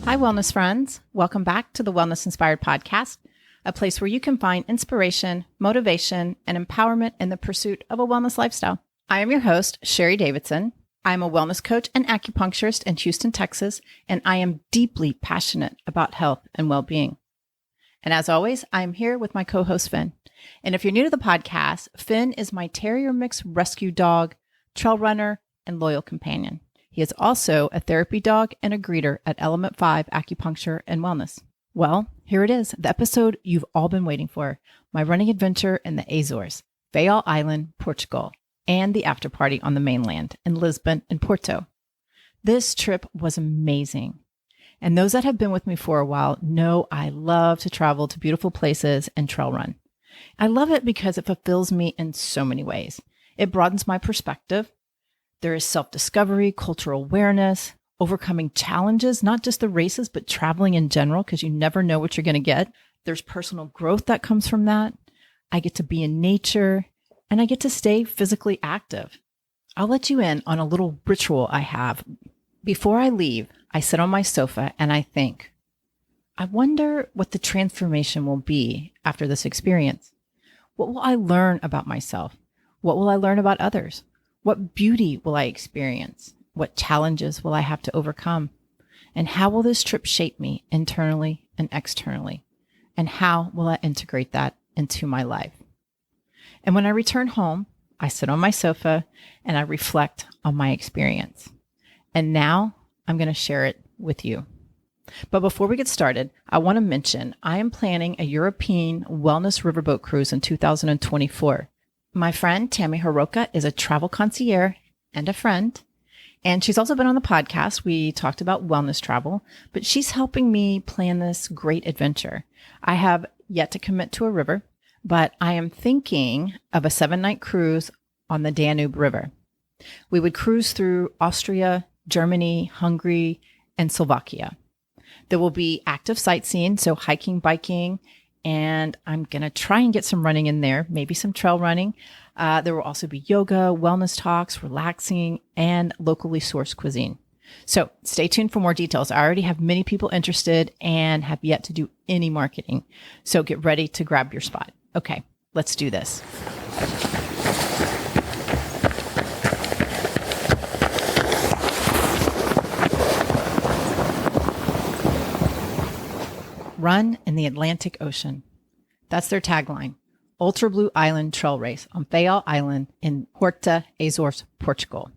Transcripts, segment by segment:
Hi, wellness friends. Welcome back to the Wellness Inspired Podcast, a place where you can find inspiration, motivation, and empowerment in the pursuit of a wellness lifestyle. I am your host, Sheri Davidson. I'm a wellness coach and acupuncturist in Houston, Texas, and I am deeply passionate about health and well-being. And as always, I'm here with my co-host, Finn. And if you're new to the podcast, Finn is my terrier mix rescue dog, trail runner, and loyal companion. He is also a therapy dog and a greeter at Element 5 Acupuncture and Wellness. Well, here it is, the episode you've all been waiting for, my running adventure in the Azores, Faial Island, Portugal, and the after party on the mainland in Lisbon and Porto. This trip was amazing. And those that have been with me for a while know I love to travel to beautiful places and trail run. I love it because it fulfills me in so many ways. It broadens my perspective. There is self-discovery, cultural awareness, overcoming challenges, not just the races, but traveling in general, because you never know what you're going to get. There's personal growth that comes from that. I get to be in nature, and I get to stay physically active. I'll let you in on a little ritual I have. Before I leave, I sit on my sofa and I think, I wonder what the transformation will be after this experience. What will I learn about myself? What will I learn about others? What beauty will I experience? What challenges will I have to overcome? And how will this trip shape me internally and externally? And how will I integrate that into my life? And when I return home, I sit on my sofa and I reflect on my experience. And now I'm going to share it with you. But before we get started, I want to mention I am planning a European wellness riverboat cruise in 2024. My friend Tammy Haroka is a travel concierge and a friend, and she's also been on the podcast. We talked about wellness travel, but she's helping me plan this great adventure. I have yet to commit to a river, but I am thinking of a 7-night cruise on the Danube River. We would cruise through Austria, Germany, Hungary, and Slovakia. There will be active sightseeing, so hiking, biking, and I'm going to try and get some running in there, maybe some trail running. There will also be yoga, wellness talks, relaxing, and locally sourced cuisine. So stay tuned for more details. I already have many people interested and have yet to do any marketing. So get ready to grab your spot. Okay, let's do this. Run in the Atlantic Ocean. That's their tagline. Ultra Blue Island Trail Race on Faial Island in Horta, Azores, Portugal.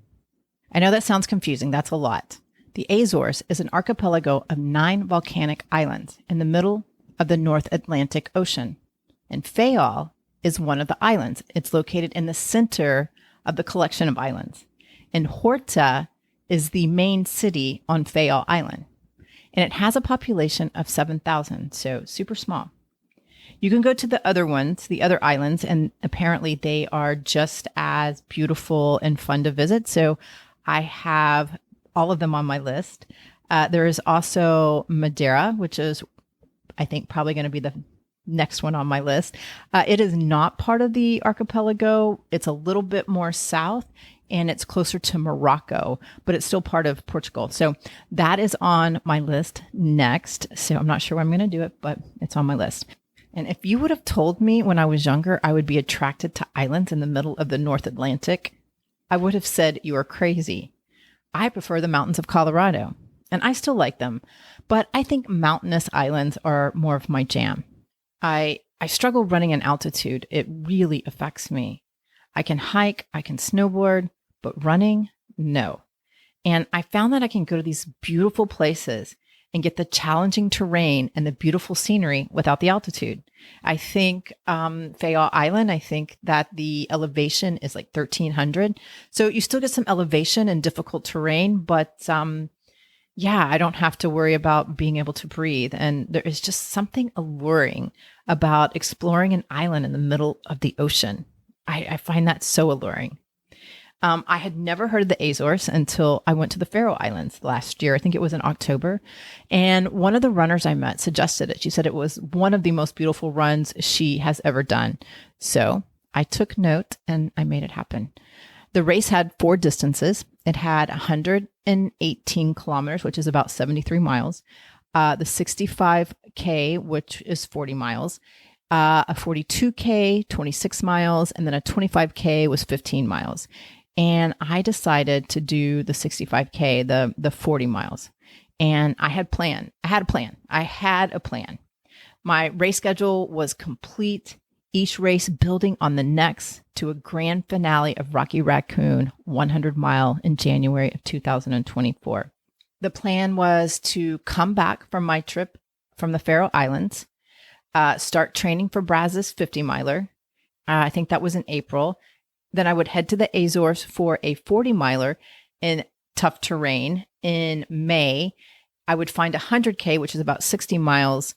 I know that sounds confusing. That's a lot. The Azores is an archipelago of 9 volcanic islands in the middle of the North Atlantic Ocean. And Faial is one of the islands. It's located in the center of the collection of islands. And Horta is the main city on Faial Island. And it has a population of 7,000, so super small. You can go to the other ones, the other islands, and apparently they are just as beautiful and fun to visit. So I have all of them on my list. There is also Madeira, which is, I think, probably going to be the next one on my list. It is not part of the archipelago. It's a little bit more south, and it's closer to Morocco, but it's still part of Portugal. So that is on my list next. So I'm not sure when I'm going to do it, but it's on my list. And if you would have told me when I was younger I would be attracted to islands in the middle of the North Atlantic, I would have said you are crazy. I prefer the mountains of Colorado, and I still like them, but I think mountainous islands are more of my jam. I struggle running in altitude. It really affects me. I can hike, I can snowboard, but running, no. And I found that I can go to these beautiful places and get the challenging terrain and the beautiful scenery without the altitude. I think Faial Island, I think that the elevation is like 1,300. So you still get some elevation and difficult terrain, but I don't have to worry about being able to breathe. And there is just something alluring about exploring an island in the middle of the ocean. I find that so alluring. I had never heard of the Azores until I went to the Faroe Islands last year. I think it was in October. And one of the runners I met suggested it. She said it was one of the most beautiful runs she has ever done. So I took note and I made it happen. The race had 4 distances. It had 118 kilometers, which is about 73 miles, the 65K, which is 40 miles, a 42K, 26 miles, and then a 25K was 15 miles. And I decided to do the 65K, the 40 miles. And I had a plan. My race schedule was complete, each race building on the next to a grand finale of Rocky Raccoon 100 Mile in January of 2024. The plan was to come back from my trip from the Faial Islands, start training for Brazos 50 miler. I think that was in April. Then I would head to the Azores for a 40 miler in tough terrain. In May, I would find a 100K, which is about 60 miles,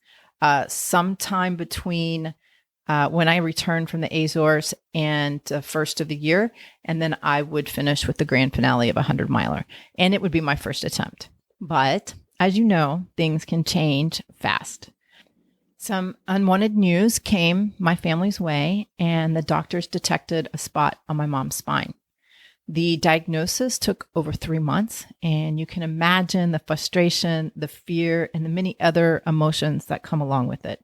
sometime between when I returned from the Azores and the first of the year. And then I would finish with the grand finale of a 100 miler. And it would be my first attempt. But as you know, things can change fast. Some unwanted news came my family's way, and the doctors detected a spot on my mom's spine. The diagnosis took over 3 months, and you can imagine the frustration, the fear, and the many other emotions that come along with it.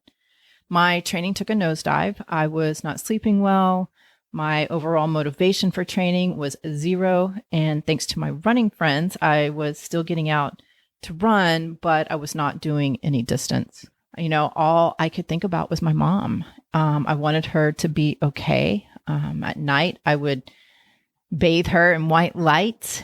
My training took a nosedive. I was not sleeping well. My overall motivation for training was zero, and thanks to my running friends, I was still getting out to run, but I was not doing any distance. All I could think about was my mom. I wanted her to be okay. At night, I would bathe her in white light,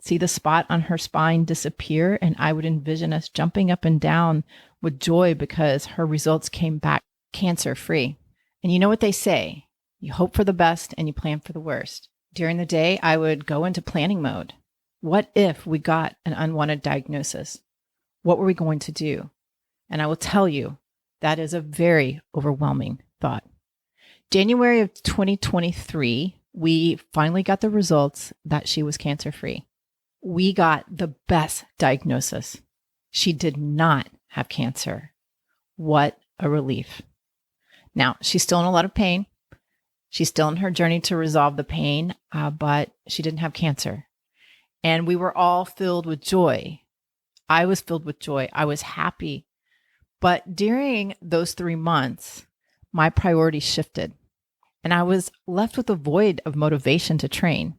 see the spot on her spine disappear, and I would envision us jumping up and down with joy because her results came back cancer-free. And you know what they say, you hope for the best and you plan for the worst. During the day, I would go into planning mode. What if we got an unwanted diagnosis? What were we going to do? And I will tell you, that is a very overwhelming thought. January of 2023, we finally got the results that she was cancer-free. We got the best diagnosis. She did not have cancer. What a relief. Now, she's still in a lot of pain. She's still in her journey to resolve the pain, but she didn't have cancer. And we were all filled with joy. I was filled with joy. I was happy. But during those 3 months, my priorities shifted, and I was left with a void of motivation to train.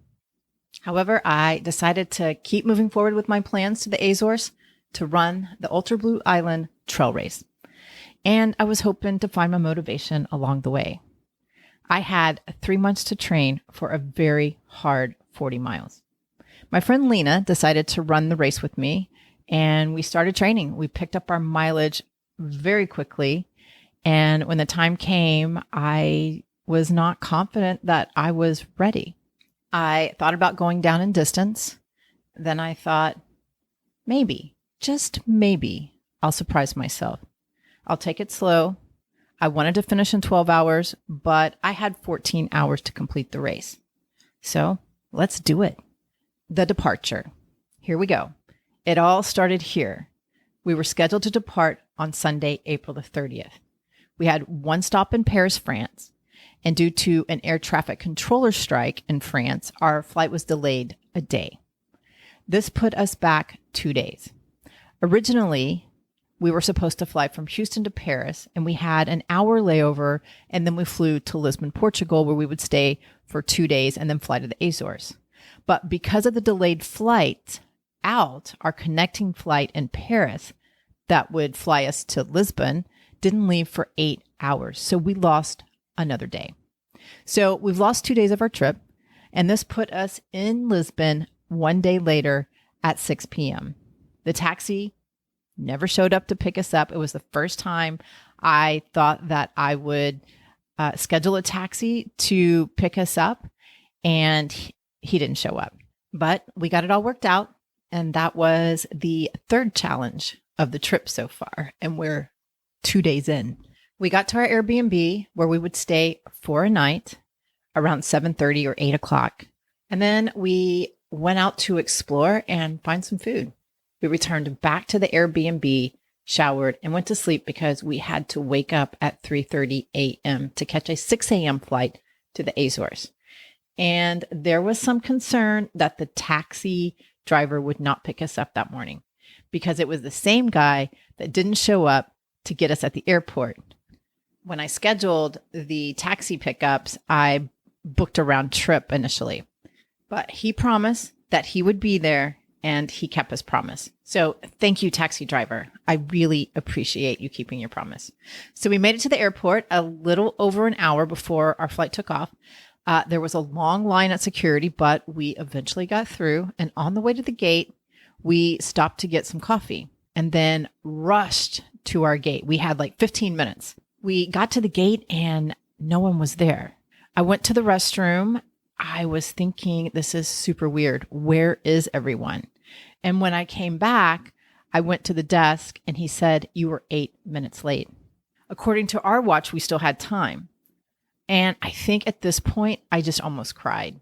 However, I decided to keep moving forward with my plans to the Azores to run the Ultra Blue Island trail race. And I was hoping to find my motivation along the way. I had 3 months to train for a very hard 40 miles. My friend Lena decided to run the race with me, and we started training. We picked up our mileage very quickly. And when the time came, I was not confident that I was ready. I thought about going down in distance. Then I thought, maybe, just maybe, I'll surprise myself. I'll take it slow. I wanted to finish in 12 hours, but I had 14 hours to complete the race. So let's do it. The departure. Here we go. It all started here. We were scheduled to depart on Sunday, April the 30th. We had one stop in Paris, France, and due to an air traffic controller strike in France, our flight was delayed a day. This put us back 2 days. Originally, we were supposed to fly from Houston to Paris, and we had an hour layover, and then we flew to Lisbon, Portugal, where we would stay for 2 days and then fly to the Azores. But because of the delayed flight out, our connecting flight in Paris that would fly us to Lisbon didn't leave for 8 hours. So we lost another day. So we've lost 2 days of our trip, and this put us in Lisbon 1 day later at 6 p.m. The taxi never showed up to pick us up. It was the first time I thought that I would schedule a taxi to pick us up, and he didn't show up. But we got it all worked out, and that was the third challenge of the trip so far, and we're 2 days in. We got to our Airbnb where we would stay for a night around 7:30 or 8 o'clock. And then we went out to explore and find some food. We returned back to the Airbnb, showered, and went to sleep because we had to wake up at 3:30 a.m. to catch a 6 a.m. flight to the Azores. And there was some concern that the taxi driver would not pick us up that morning. because it was the same guy that didn't show up to get us at the airport. When I scheduled the taxi pickups, I booked a round trip initially, but he promised that he would be there and he kept his promise. So thank you, taxi driver. I really appreciate you keeping your promise. So we made it to the airport a little over an hour before our flight took off. There was a long line at security, but we eventually got through. And on the way to the gate, we stopped to get some coffee and then rushed to our gate. We had like 15 minutes. We got to the gate and no one was there. I went to the restroom. I was thinking, this is super weird. Where is everyone? And when I came back, I went to the desk and he said, you were 8 minutes late. According to our watch, we still had time. And I think at this point, I just almost cried.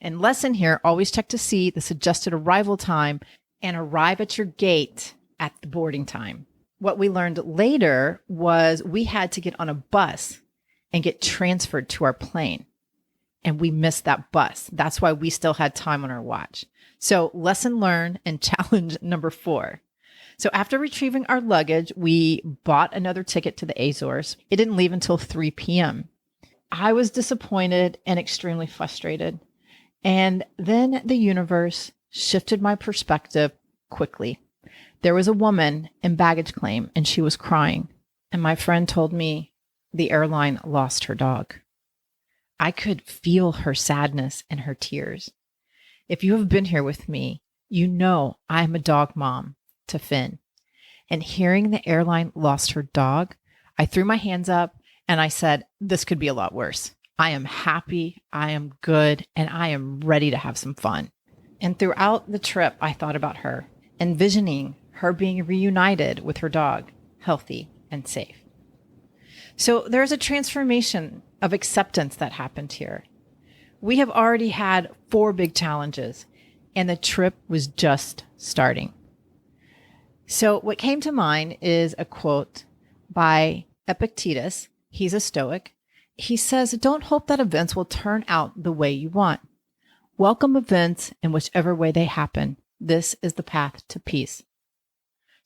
And lesson here, always check to see the suggested arrival time and arrive at your gate at the boarding time. What we learned later was we had to get on a bus and get transferred to our plane. And we missed that bus. That's why we still had time on our watch. So lesson learned and challenge number 4. So after retrieving our luggage, we bought another ticket to the Azores. It didn't leave until 3 p.m. I was disappointed and extremely frustrated. And then the universe shifted my perspective quickly. There was a woman in baggage claim and she was crying. And my friend told me the airline lost her dog. I could feel her sadness and her tears. If you have been here with me, you know I'm a dog mom to Finn. And hearing the airline lost her dog, I threw my hands up and I said, this could be a lot worse. I am happy, I am good, and I am ready to have some fun. And throughout the trip, I thought about her, envisioning her being reunited with her dog, healthy and safe. So there's a transformation of acceptance that happened here. We have already had 4 big challenges, and the trip was just starting. So what came to mind is a quote by Epictetus. He's a Stoic. He says, don't hope that events will turn out the way you want. Welcome events in whichever way they happen. This is the path to peace.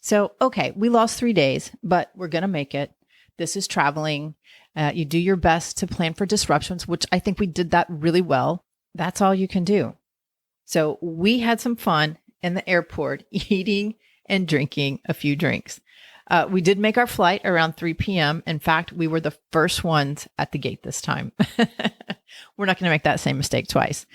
So, okay, we lost 3 days, but we're going to make it. This is traveling. You do your best to plan for disruptions, which I think we did that really well. That's all you can do. So we had some fun in the airport, eating and drinking a few drinks. We did make our flight around 3 p.m. In fact, we were the first ones at the gate this time. We're not going to make that same mistake twice.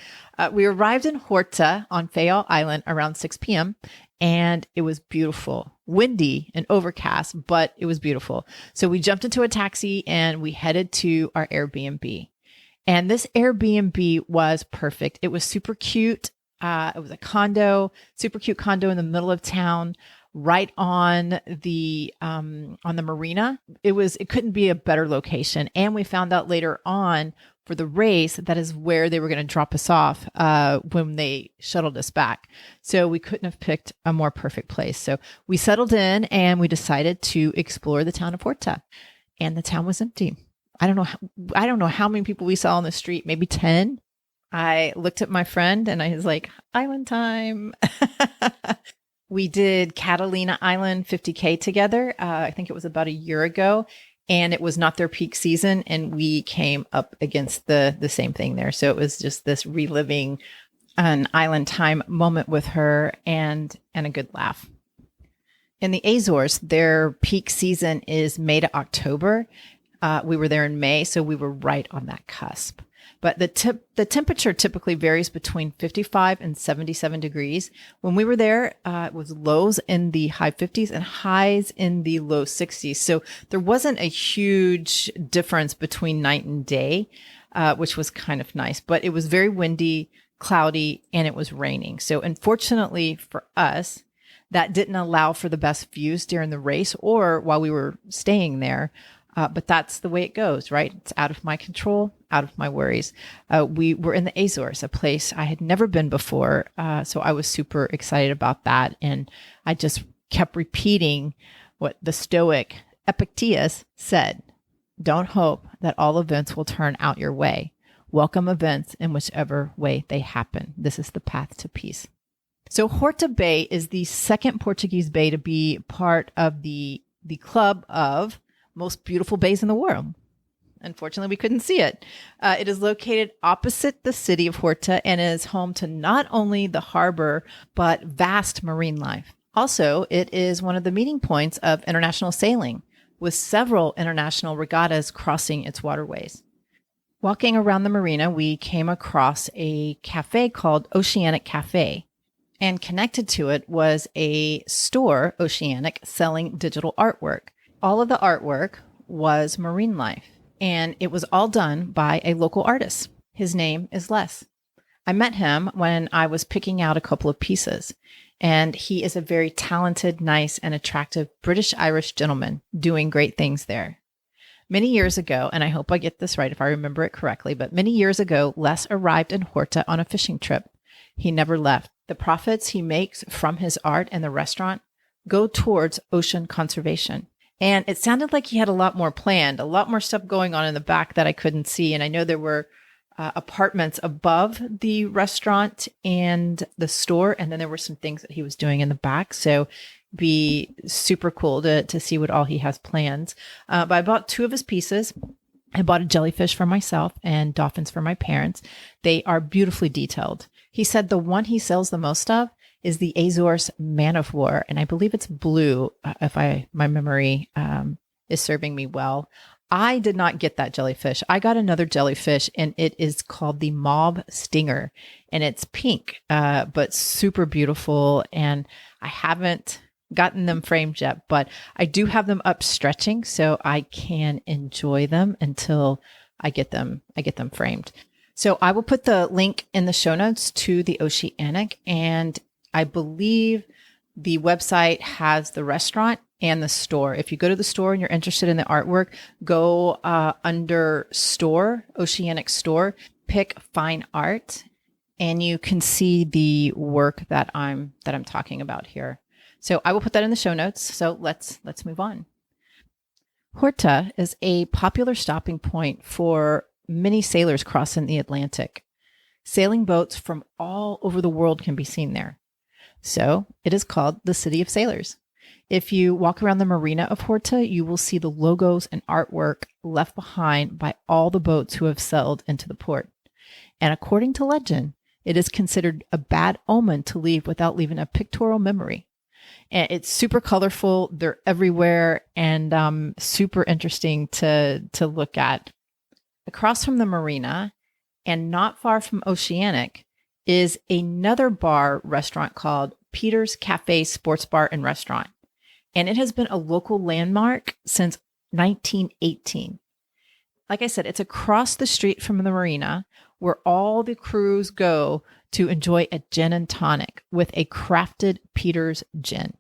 We arrived in Horta on Faial Island around 6 p.m. and it was beautiful, windy and overcast, but it was beautiful. So we jumped into a taxi and we headed to our Airbnb. And this Airbnb was perfect. It was super cute. It was a condo, super cute condo in the middle of town, right on the marina. It couldn't be a better location. And we found out later on for the race, that is where they were going to drop us off when they shuttled us back. So we couldn't have picked a more perfect place. So we settled in and we decided to explore the town of Horta, and the town was empty. I don't know how many people we saw on the street, maybe 10. I looked at my friend and I was like, island time. We did Catalina Island 50K together. I think it was about a year ago, and it was not their peak season. And we came up against the same thing there. So it was just this reliving an island time moment with her and a good laugh. In the Azores, their peak season is May to October. We were there in May, so we were right on that cusp. But the temperature typically varies between 55 and 77 degrees. When we were there, it was lows in the high 50s and highs in the low 60s. So there wasn't a huge difference between night and day, which was kind of nice. But it was very windy, cloudy, and it was raining. So unfortunately for us, that didn't allow for the best views during the race or while we were staying there. But that's the way it goes, right? It's out of my control, out of my worries. We were in the Azores, a place I had never been before. So I was super excited about that. And I just kept repeating what the Stoic Epictetus said. Don't hope that all events will turn out your way. Welcome events in whichever way they happen. This is the path to peace. So Horta Bay is the second Portuguese bay to be part of the club of most beautiful bays in the world. Unfortunately, we couldn't see it. It is located opposite the city of Horta and is home to not only the harbor, but vast marine life. Also, it is one of the meeting points of international sailing, with several international regattas crossing its waterways. Walking around the marina, we came across a cafe called Oceanic Cafe, and connected to it was a store, Oceanic, selling digital artwork. All of the artwork was marine life, and it was all done by a local artist. His name is Les. I met him when I was picking out a couple of pieces, and he is a very talented, nice, and attractive British-Irish gentleman doing great things there. Many years ago, and I hope I get this right if I remember it correctly, but many years ago, Les arrived in Horta on a fishing trip. He never left. The profits he makes from his art and the restaurant go towards ocean conservation. And it sounded like he had a lot more planned, a lot more stuff going on in the back that I couldn't see. And I know there were apartments above the restaurant and the store. And then there were some things that he was doing in the back. So be super cool to see what all he has planned. But I bought 2 of his pieces. I bought a jellyfish for myself and dolphins for my parents. They are beautifully detailed. He said the one he sells the most of is the Azores Man of War, and I believe it's blue, if my memory is serving me well. I did not get that jellyfish. I got another jellyfish, and it is called the Mauve Stinger, and it's pink, but super beautiful, and I haven't gotten them framed yet, but I do have them up stretching so I can enjoy them until I get them framed. So I will put the link in the show notes to the Oceanic, and I believe the website has the restaurant and the store. If you go to the store and you're interested in the artwork, go under store, Oceanic store, pick fine art, and you can see the work that I'm talking about here. So I will put that in the show notes. So let's move on. Horta is a popular stopping point for many sailors crossing the Atlantic. Sailing boats from all over the world can be seen there. So it is called the City of Sailors. If you walk around the marina of Horta, you will see the logos and artwork left behind by all the boats who have sailed into the port. And according to legend, it is considered a bad omen to leave without leaving a pictorial memory. And it's super colorful. They're everywhere and super interesting to look at. Across from the marina and not far from Oceanic is another bar restaurant called Peter's Cafe Sports Bar and Restaurant. And it has been a local landmark since 1918. Like I said, it's across the street from the marina where all the crews go to enjoy a gin and tonic with a crafted Peter's gin.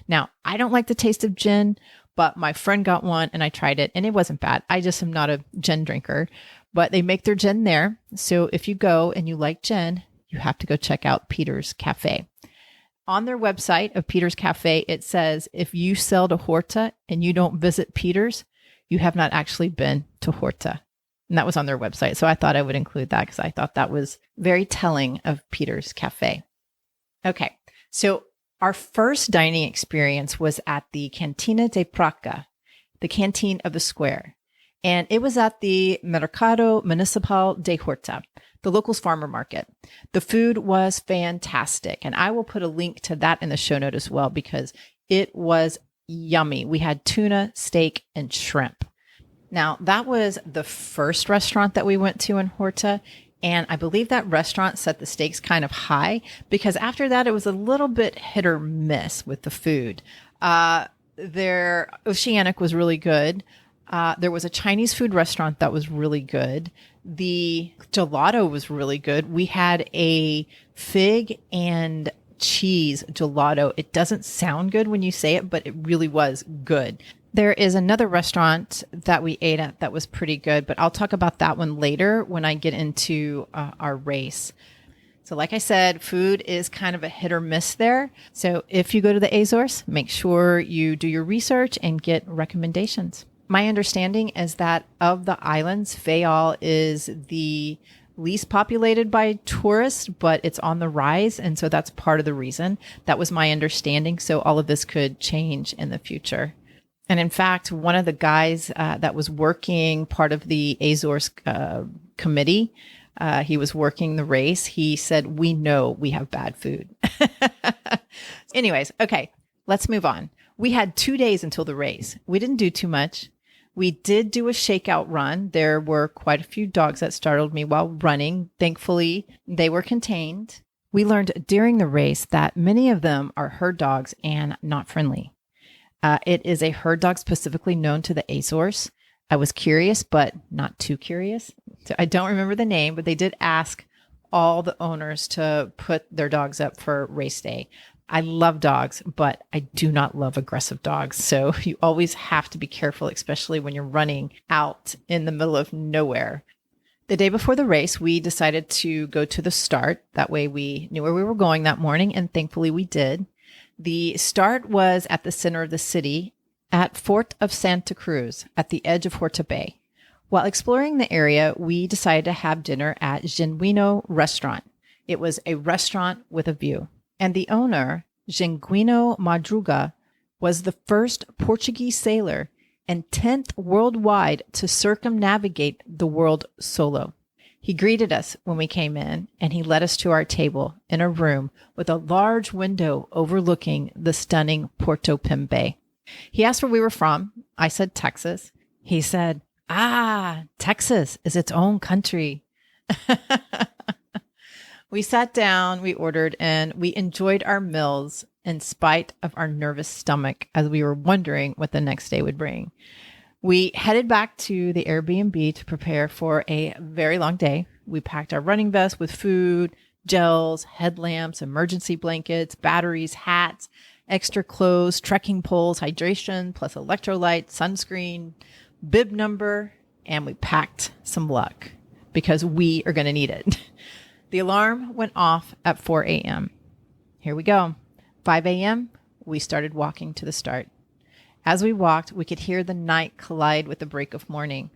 Now, I don't like the taste of gin, but my friend got one and I tried it and it wasn't bad. I just am not a gin drinker, but they make their gin there. So if you go and you like gin, you have to go check out Peter's Cafe. On their website of Peter's Cafe, it says, if you sail to Horta and you don't visit Peter's, you have not actually been to Horta. And that was on their website. So I thought I would include that because I thought that was very telling of Peter's Cafe. Okay, so our first dining experience was at the Cantina de Praca, the canteen of the square. And it was at the Mercado Municipal de Horta, the locals farmer market. The food was fantastic. And I will put a link to that in the show note as well because it was yummy. We had tuna, steak, and shrimp. Now, that was the first restaurant that we went to in Horta. And I believe that restaurant set the stakes kind of high because after that, it was a little bit hit or miss with the food. Their Oceanic was really good. There was a Chinese food restaurant that was really good. The gelato was really good. We had a fig and cheese gelato. It doesn't sound good when you say it, but it really was good. There is another restaurant that we ate at that was pretty good, but I'll talk about that one later when I get into our race. So like I said, food is kind of a hit or miss there. So if you go to the Azores, make sure you do your research and get recommendations. My understanding is that of the islands, Faial is the least populated by tourists, but it's on the rise. And so that's part of the reason. That was my understanding. So all of this could change in the future. And in fact, one of the guys that was working part of the Azores committee, he was working the race. He said, we know we have bad food. Anyways, okay, let's move on. We had 2 days until the race. We didn't do too much. We did do a shakeout run. There were quite a few dogs that startled me while running. Thankfully, they were contained. We learned during the race that many of them are herd dogs and not friendly. It is a herd dog specifically known to the Azores. I was curious, but not too curious. So I don't remember the name, but they did ask all the owners to put their dogs up for race day. I love dogs, but I do not love aggressive dogs. So you always have to be careful, especially when you're running out in the middle of nowhere. The day before the race, we decided to go to the start. That way we knew where we were going that morning, and thankfully we did. The start was at the center of the city at Fort of Santa Cruz at the edge of Horta Bay. While exploring the area, we decided to have dinner at Genuino Restaurant. It was a restaurant with a view. And the owner, Genuino Madruga, was the first Portuguese sailor and 10th worldwide to circumnavigate the world solo. He greeted us when we came in, and he led us to our table in a room with a large window overlooking the stunning Porto Pim Bay. He asked where we were from. I said Texas. He said, Texas is its own country. We sat down, we ordered, and we enjoyed our meals in spite of our nervous stomach as we were wondering what the next day would bring. We headed back to the Airbnb to prepare for a very long day. We packed our running vests with food, gels, headlamps, emergency blankets, batteries, hats, extra clothes, trekking poles, hydration, plus electrolyte, sunscreen, bib number, and we packed some luck because we are going to need it. The alarm went off at 4 a.m. Here we go. 5 a.m., we started walking to the start. As we walked, we could hear the night collide with the break of morning.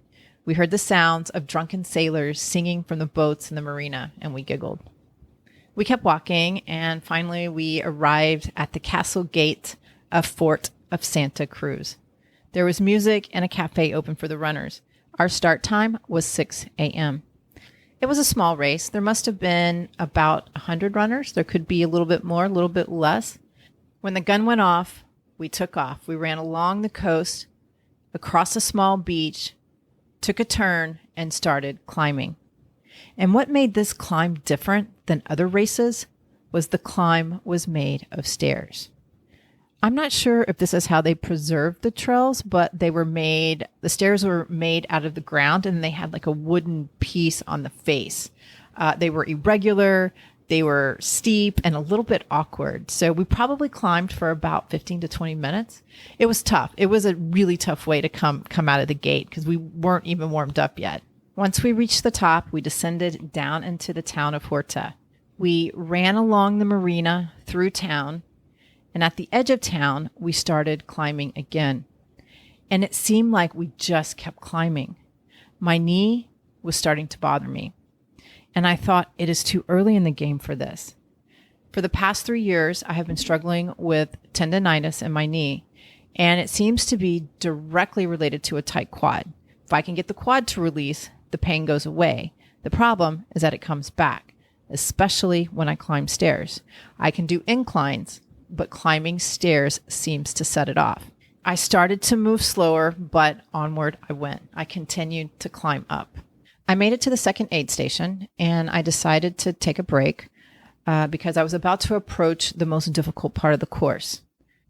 We heard the sounds of drunken sailors singing from the boats in the marina, and we giggled. We kept walking, and finally we arrived at the castle gate of Fort of Santa Cruz. There was music and a cafe open for the runners. Our start time was 6 a.m. It was a small race. There must have been about 100 runners. There could be a little bit more, a little bit less. When the gun went off, we took off. We ran along the coast, across a small beach, took a turn, and started climbing. And what made this climb different than other races was the climb was made of stairs. I'm not sure if this is how they preserved the trails, but the stairs were made out of the ground, and they had like a wooden piece on the face. They were irregular, they were steep, and a little bit awkward. So we probably climbed for about 15 to 20 minutes. It was tough. It was a really tough way to come out of the gate because we weren't even warmed up yet. Once we reached the top, we descended down into the town of Horta. We ran along the marina through town, and at the edge of town, we started climbing again. And it seemed like we just kept climbing. My knee was starting to bother me. And I thought, it is too early in the game for this. For the past 3 years, I have been struggling with tendonitis in my knee, and it seems to be directly related to a tight quad. If I can get the quad to release, the pain goes away. The problem is that it comes back, especially when I climb stairs. I can do inclines, but climbing stairs seems to set it off. I started to move slower, but onward I went. I continued to climb up. I made it to the second aid station, and I decided to take a break because I was about to approach the most difficult part of the course.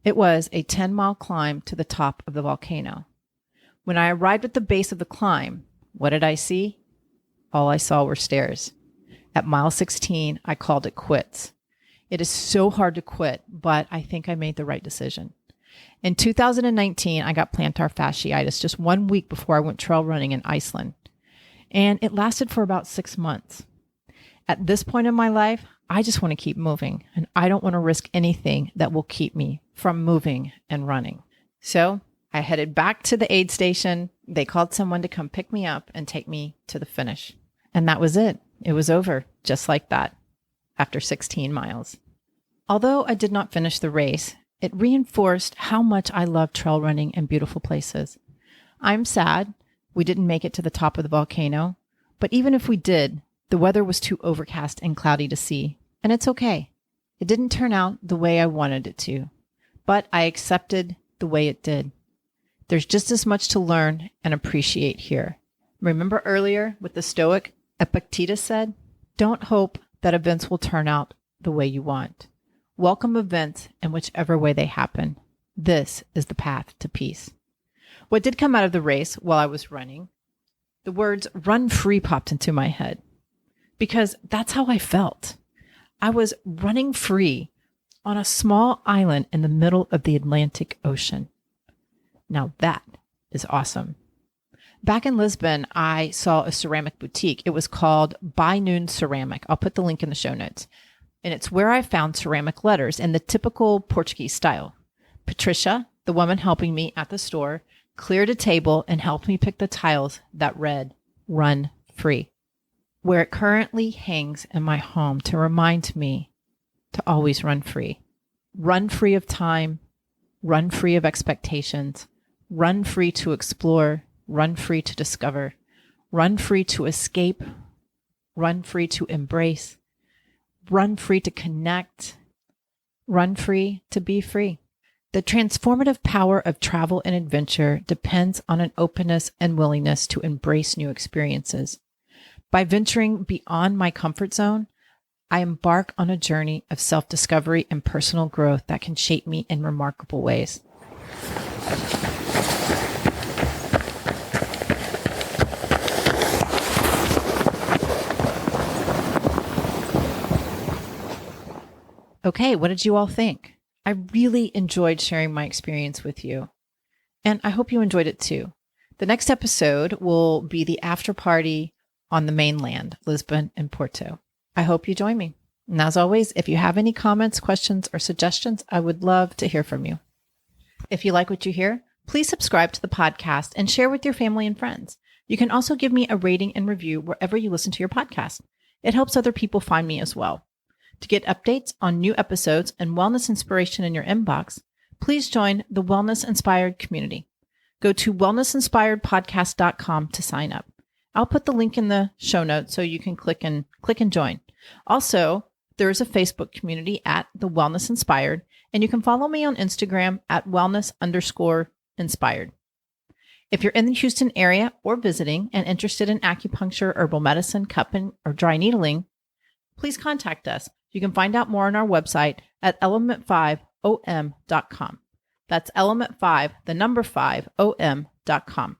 It was a 10-mile climb to the top of the volcano. When I arrived at the base of the climb, what did I see? All I saw were stairs. At mile 16, I called it quits. It is so hard to quit, but I think I made the right decision. In 2019, I got plantar fasciitis just 1 week before I went trail running in Iceland. And it lasted for about 6 months. At this point in my life, I just want to keep moving, and I don't want to risk anything that will keep me from moving and running. So I headed back to the aid station. They called someone to come pick me up and take me to the finish. And that was it. It was over just like that after 16 miles. Although I did not finish the race, it reinforced how much I love trail running in beautiful places. I'm sad we didn't make it to the top of the volcano, but even if we did, the weather was too overcast and cloudy to see, and it's okay. It didn't turn out the way I wanted it to, but I accepted the way it did. There's just as much to learn and appreciate here. Remember earlier what the Stoic Epictetus said? Don't hope that events will turn out the way you want. Welcome events in whichever way they happen. This is the path to peace. What did come out of the race while I was running? The words run free popped into my head because that's how I felt. I was running free on a small island in the middle of the Atlantic Ocean. Now that is awesome. Back in Lisbon, I saw a ceramic boutique. It was called By Noon Ceramic. I'll put the link in the show notes. And it's where I found ceramic letters in the typical Portuguese style. Patricia, the woman helping me at the store, cleared a table and helped me pick the tiles that read, Run Free, where it currently hangs in my home to remind me to always run free. Run free of time, run free of expectations, run free to explore, run free to discover, run free to escape, run free to embrace, run free to connect, run free to be free. The transformative power of travel and adventure depends on an openness and willingness to embrace new experiences. By venturing beyond my comfort zone, I embark on a journey of self-discovery and personal growth that can shape me in remarkable ways. Okay, what did you all think? I really enjoyed sharing my experience with you, and I hope you enjoyed it too. The next episode will be the after party on the mainland, Lisbon and Porto. I hope you join me. And as always, if you have any comments, questions, or suggestions, I would love to hear from you. If you like what you hear, please subscribe to the podcast and share with your family and friends. You can also give me a rating and review wherever you listen to your podcast. It helps other people find me as well. To get updates on new episodes and wellness inspiration in your inbox, please join the Wellness Inspired community. Go to wellnessinspiredpodcast.com to sign up. I'll put the link in the show notes so you can click and join. Also, there is a Facebook community at The Wellness Inspired, and you can follow me on Instagram at wellness_inspired. If you're in the Houston area or visiting and interested in acupuncture, herbal medicine, cupping, or dry needling, please contact us. You can find out more on our website at element5om.com. That's element5, the number 5om.com.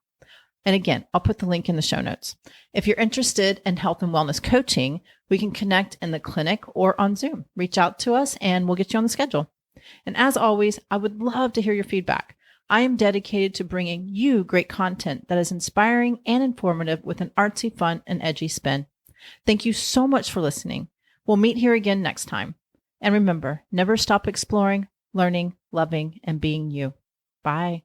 And again, I'll put the link in the show notes. If you're interested in health and wellness coaching, we can connect in the clinic or on Zoom. Reach out to us and we'll get you on the schedule. And as always, I would love to hear your feedback. I am dedicated to bringing you great content that is inspiring and informative with an artsy, fun, and edgy spin. Thank you so much for listening. We'll meet here again next time. And remember, never stop exploring, learning, loving, and being you. Bye.